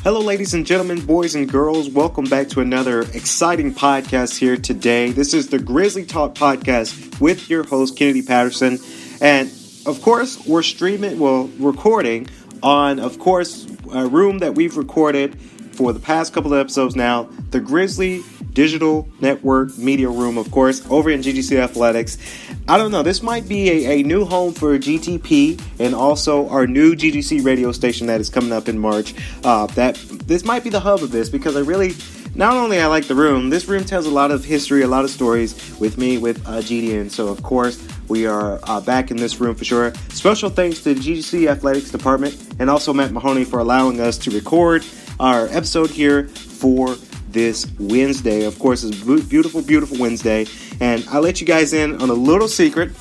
Hello, ladies and gentlemen, boys and girls. Welcome back to another exciting podcast here today. This is the Grizzly Talk Podcast with your host, Kennedy Patterson. And, of course, we're recording on, of course, a room that we've recorded for the past couple of episodes now, the Grizzly Digital Network Media Room, of course, over in GGC Athletics. I don't know, this might be a new home for GTP and also our new GGC radio station that is coming up in March. This might be the hub of this because I like the room, this room tells a lot of history, a lot of stories with me, with GDN. So, of course, we are back in this room for sure. Special thanks to the GGC Athletics Department and also Matt Mahoney for allowing us to record our episode here for this Wednesday. Of course, it's a beautiful, beautiful Wednesday. And I'll let you guys in on a little secret.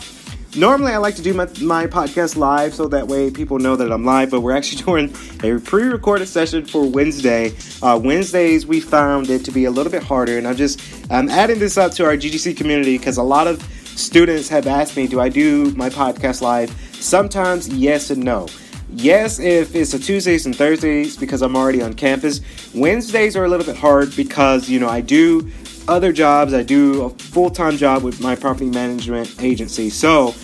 Normally, I like to do my podcast live so that way people know that I'm live, but we're actually doing a pre-recorded session for Wednesday. Wednesdays, we found it to be a little bit harder, and I'm adding this up to our GGC community because a lot of students have asked me, do I do my podcast live? Sometimes yes and no. Yes, if it's a Tuesdays and Thursdays because I'm already on campus. Wednesdays are a little bit hard because, I do other jobs. I do a full-time job with my property management agency. So,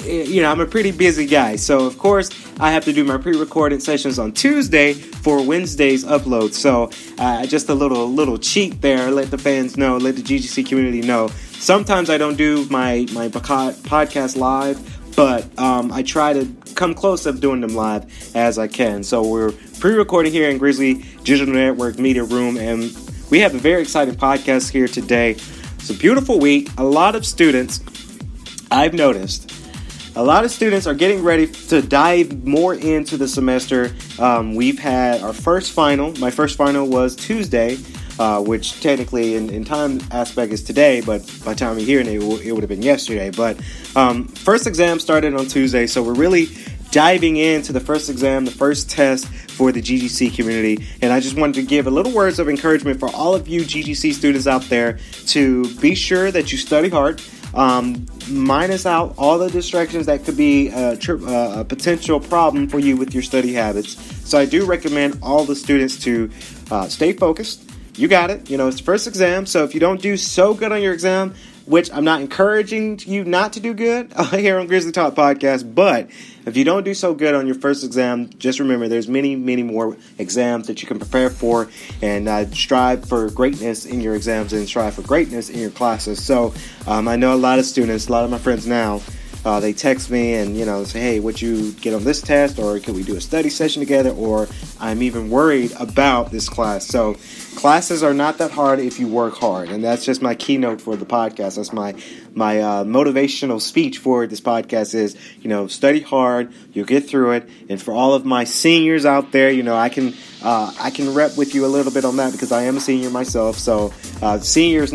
I'm a pretty busy guy. So, of course, I have to do my pre-recorded sessions on Tuesday for Wednesday's upload. So, just a little cheat there. Let the fans know, let the GGC community know. Sometimes I don't do my podcast live, but I try to come close to doing them live as I can. So we're pre-recording here in Grizzly Digital Network Media Room, and we have a very exciting podcast here today. It's a beautiful week. A lot of students, I've noticed, are getting ready to dive more into the semester. We've had our first final. My first final was Tuesday, which technically in time aspect is today, but by the time you're hearing it would have been yesterday. But first exam started on Tuesday, so we're really diving into the first exam, the first test for the GGC community. And I just wanted to give a little words of encouragement for all of you GGC students out there to be sure that you study hard. Minus out all the distractions that could be a potential problem for you with your study habits. So I do recommend all the students to stay focused. You got it. It's the first exam. So if you don't do so good on your exam, which I'm not encouraging you not to do good here on Grizzly Talk Podcast, but if you don't do so good on your first exam, just remember there's many, many more exams that you can prepare for, and strive for greatness in your exams and strive for greatness in your classes. So I know a lot of my friends now, they text me and, say, hey, would you get on this test, or can we do a study session together, or I'm even worried about this class. So classes are not that hard if you work hard, and that's just my keynote for the podcast. That's my motivational speech for this podcast is, study hard, you'll get through it. And for all of my seniors out there, I can rep with you a little bit on that because I am a senior myself. So senior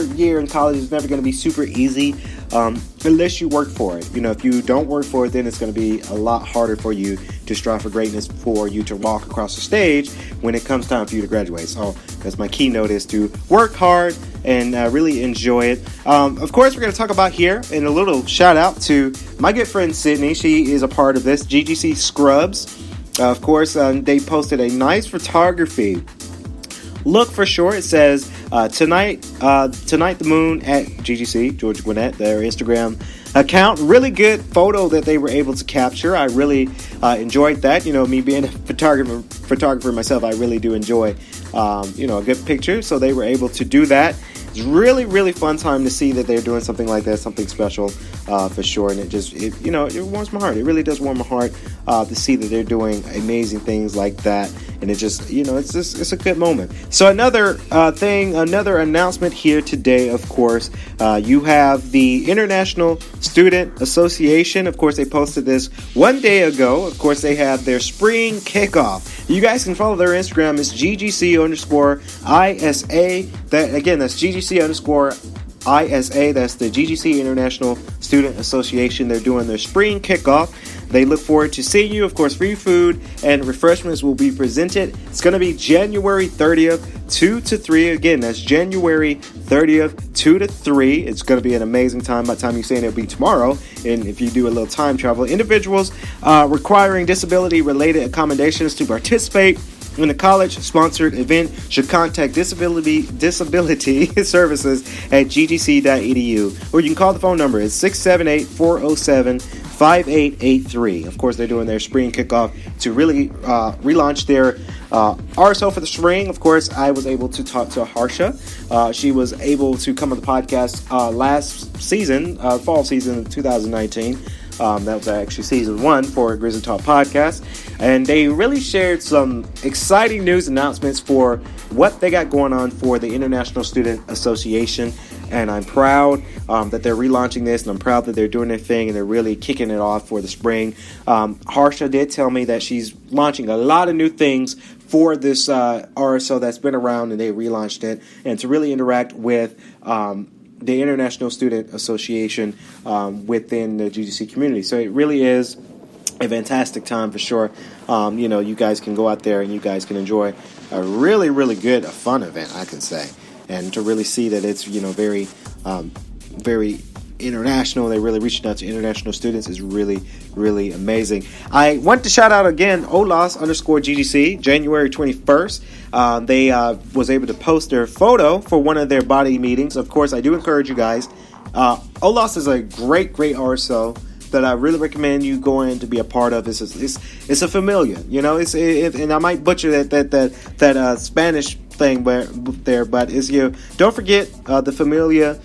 year in college is never going to be super easy unless you work for it. If you don't work for it, then it's going to be a lot harder for you to strive for greatness, for you to walk across the stage when it comes time for you to graduate. So that's my keynote, is to work hard and really enjoy it. Of course, we're going to talk about here, and a little shout out to my good friend Sydney. She is a part of this GGC Scrubs. Of course, they posted a nice photography look for sure. It says tonight the moon at GGC, George Gwinnett, their Instagram account. Really good photo that they were able to capture. I really enjoyed that. Me being a photographer myself, I really do enjoy a good picture. So they were able to do that. It's really, really fun time to see that they're doing something like that, something special for sure. And it warms my heart. It really does warm my heart to see that they're doing amazing things like that. And it's a good moment. So another announcement here today, of course, you have the International Student Association. Of course, they posted this one day ago. Of course, they have their spring kickoff. You guys can follow their Instagram. It's GGC_ISA. That's GGC_ISA. ISA, that's the GGC International Student Association. They're doing their spring kickoff. They look forward to seeing you. Of course, free food and refreshments will be presented. It's going to be January 30th, 2 to 3. Again, that's January 30th, 2 to 3. It's going to be an amazing time. By the time you're saying it'll be tomorrow, and if you do a little time travel, individuals requiring disability-related accommodations to participate in the college-sponsored event should contact disability services at ggc.edu, or you can call the phone number. It's 678-407-5883. Of course, they're doing their spring kickoff to really relaunch their RSO for the spring. Of course, I was able to talk to Harsha. She was able to come on the podcast last season, fall season of 2019. That was actually season 1 for Grizzly Talk Podcast. And they really shared some exciting news announcements for what they got going on for the International Student Association. And I'm proud that they're relaunching this, and I'm proud that they're doing their thing and they're really kicking it off for the spring. Harsha did tell me that she's launching a lot of new things for this RSO that's been around, and they relaunched it, and to really interact with the International Student Association within the GGC community. So it really is a fantastic time for sure. You guys can go out there and you guys can enjoy a really, really good, fun event, I can say. And to really see that it's, very, very international, they're really reaching out to international students is really, really amazing. I want to shout out again, Olas_GGC, January 21st. They was able to post their photo for one of their body meetings. Of course, I do encourage you guys. Olas is a great RSO that I really recommend you going to be a part of. It's a familiar, and I might butcher that Spanish thing there, but it's don't forget the familia.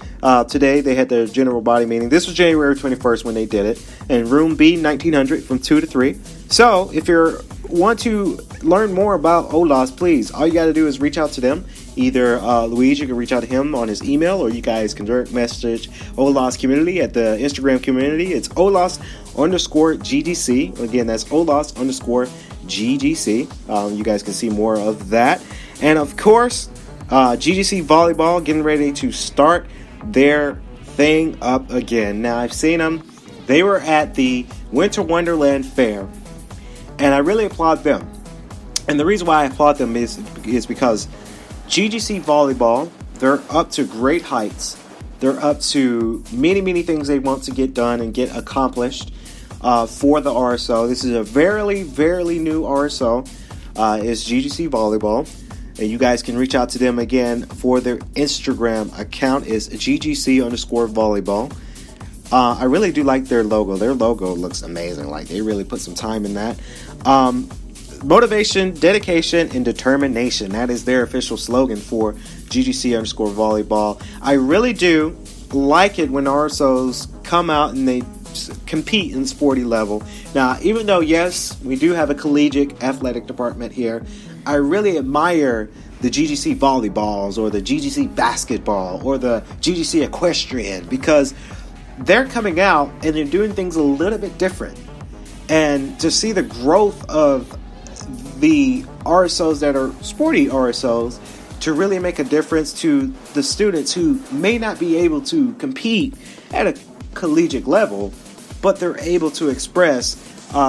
Today they had their general body meeting. This was January 21st when they did it, in room B 1900 from 2 to 3. So if you want to learn more about Olas, please, all you got to do is reach out to them. Either Luigi, you can reach out to him on his email, or you guys can direct message Olas community at the Instagram community. It's Olas_GGC. Again, that's Olas_GGC. You guys can see more of that. And of course, GGC Volleyball getting ready to start their thing up again. Now, I've seen them. They were at the Winter Wonderland Fair, and I really applaud them. And the reason why I applaud them is because GGC Volleyball, they're up to great heights. They're up to many, many things they want to get done and get accomplished for the RSO. This is a very, very new RSO. It's GGC Volleyball. And you guys can reach out to them again for their Instagram account is GGC_volleyball. I really do like their logo. Their logo looks amazing. Like, they really put some time in that. Motivation, dedication, and determination. That is their official slogan for GGC_volleyball. I really do like it when RSOs come out and they compete in sporty level. Now, even though, yes, we do have a collegiate athletic department here, I really admire the GGC volleyballs or the GGC basketball or the GGC equestrian, because they're coming out and they're doing things a little bit different. And to see the growth of the RSOs that are sporty RSOs to really make a difference to the students who may not be able to compete at a collegiate level, but they're able to express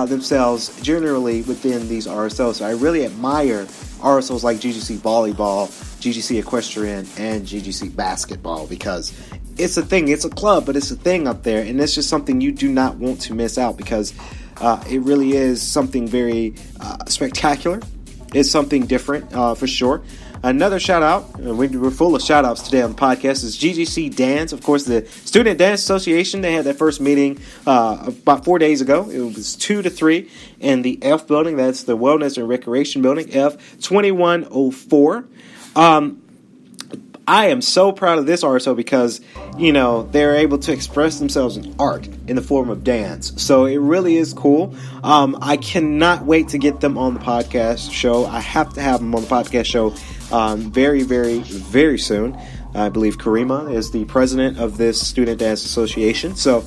themselves generally within these RSOs. So I really admire RSOs like GGC Volleyball, GGC Equestrian, and GGC Basketball, because it's a thing. It's a club, but it's a thing up there, and it's just something you do not want to miss out, because it really is something very spectacular. It's something different for sure. Another shout out, we're full of shout outs today on the podcast, is GGC Dance. Of course, the Student Dance Association, they had their first meeting about 4 days ago. It was 2 to 3 in the F building. That's the Wellness and Recreation building, F2104. I am so proud of this RSO because, they're able to express themselves in art in the form of dance. So it really is cool. I cannot wait to get them on the podcast show. I have to have them on the podcast show very, very, very soon. I believe Karima is the president of this Student Dance Association. So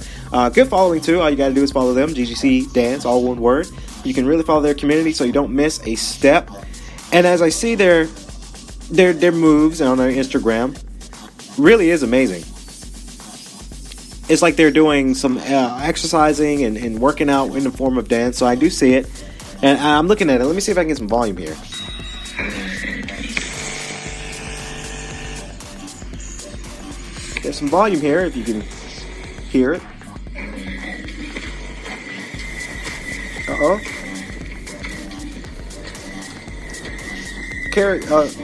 good following too. All you got to do is follow them, GGC Dance, all one word. You can really follow their community so you don't miss a step. And as I see their moves on their Instagram, really is amazing. it's like they're doing some exercising and working out in the form of dance. So I do see it, and I'm looking at it. Let me see if I can get some volume here. There's some volume here if you can hear it.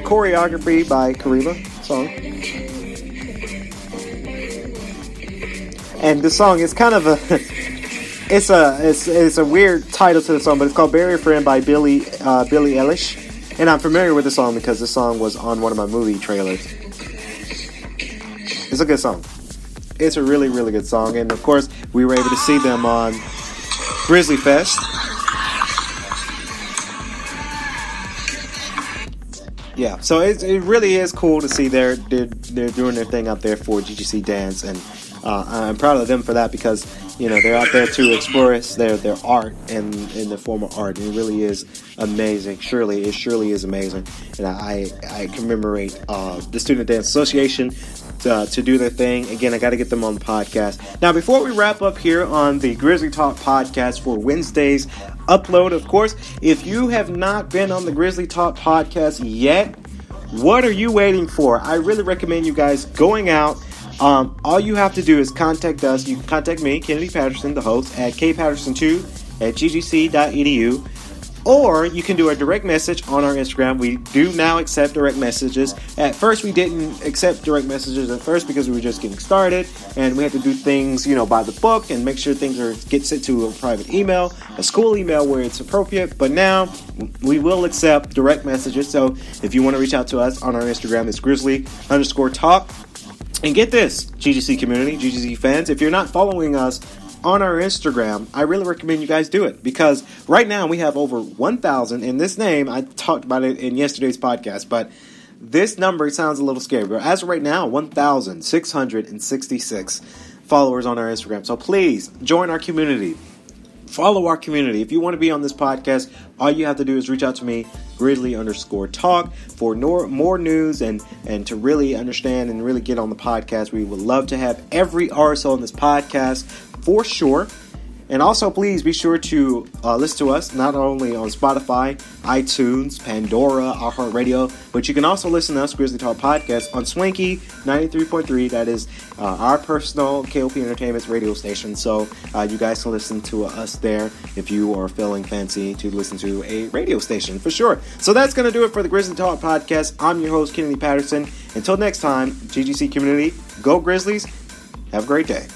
Choreography by Kariba song. And the song is kind of it's a weird title to the song, but it's called "Bury a Friend" by Billie Eilish. And I'm familiar with the song because the song was on one of my movie trailers. It's a good song. It's a really, really good song. And of course, we were able to see them on Grizzly Fest. Yeah, so it really is cool to see they're doing their thing out there for GGC Dance, and I'm proud of them for that because they're out there to express their art and in the form of art. And it really is amazing. It surely is amazing, and I commemorate the Student Dance Association to do their thing. Again, I got to get them on the podcast. Now, before we wrap up here on the Grizzly Talk Podcast for Wednesday's upload, of course, if you have not been on the Grizzly Talk Podcast yet, what are you waiting for? I really recommend you guys going out. All you have to do is contact us. You can contact me, Kennedy Patterson, the host, at kpatterson2@ggc.edu. Or you can do a direct message on our Instagram. We do now accept direct messages. At first, we didn't accept direct messages at first because we were just getting started. And we had to do things, by the book and make sure things get sent to a private email, a school email where it's appropriate. But now, we will accept direct messages. So if you want to reach out to us on our Instagram, it's grizzly_talk. And get this, GGC community, GGC fans, if you're not following us on our Instagram, I really recommend you guys do it because right now we have over 1,000. And this name, I talked about it in yesterday's podcast, but this number sounds a little scary. But as of right now, 1,666 followers on our Instagram. So please join our community. Follow our community. If you want to be on this podcast, all you have to do is reach out to me, grizzly_talk, for more news and to really understand and really get on the podcast. We would love to have every RSO on this podcast for sure. And also, please be sure to listen to us not only on Spotify, iTunes, Pandora, iHeart Radio, but you can also listen to us, Grizzly Talk Podcast, on Swanky 93.3. That is our personal K.L.P. Entertainment's radio station. So you guys can listen to us there if you are feeling fancy to listen to a radio station for sure. So that's going to do it for the Grizzly Talk Podcast. I'm your host, Kennedy Patterson. Until next time, GGC community, go Grizzlies. Have a great day.